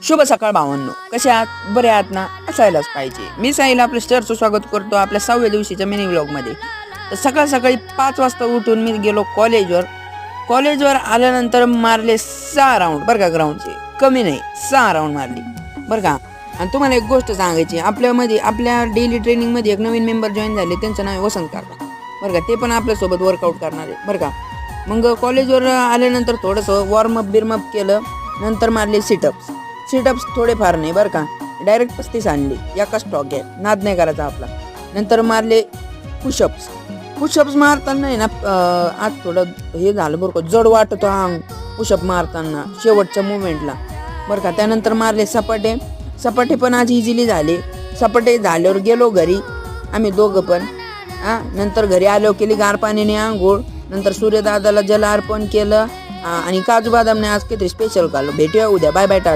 शुभ सकाळ भावांनो, कसे आहात? बरे आहात ना? असायलाच पाहिजे. मी साहिल आपल्या स्टरचं स्वागत करतो आपल्या 6व्या दिवशीच्या मिनी व्लॉगमध्ये. तर सकाळ सकाळी 5 वाजता उठून मी गेलो कॉलेजवर आल्यानंतर मारले 6 राऊंड बरं का, ग्राउंडचे कमी नाही 6 राऊंड मारली बरं का. आणि तुम्हाला एक गोष्ट सांगायची, आपल्या डेली ट्रेनिंगमध्ये एक नवीन मेंबर जॉईन झाले, त्यांचं नाव आहे वसंत काका बरं का. ते पण आपल्यासोबत वर्कआउट करणार आहे बरं का. मग कॉलेजवर आल्यानंतर थोडंसं वॉर्मअप बिर्मअप केलं, नंतर मारले सिटअप्स थोडेफार नाही बरं का, डायरेक्ट 35 आणली, एका स्टॉक आहे, नाद नाही करायचा आपला. नंतर मारले पुशअप्स मारताना आहे ना, आज थोडं हे झालं बरं का, जड वाटतो अंग पुशअप मारताना शेवटच्या मुवमेंटला बरं का. त्यानंतर मारले सपाटे पण आज इझिली झाले. सपाटे झाल्यावर गेलो घरी आम्ही दोघं पण. नंतर घरी आलो, केली गार पाण्याने आंघोळ, नंतर सूर्यदादाला जल अर्पण केलं आणि काजू बदामने आज काहीतरी स्पेशल खाल्लं. भेटूया उद्या, बाय बाय, टाटा.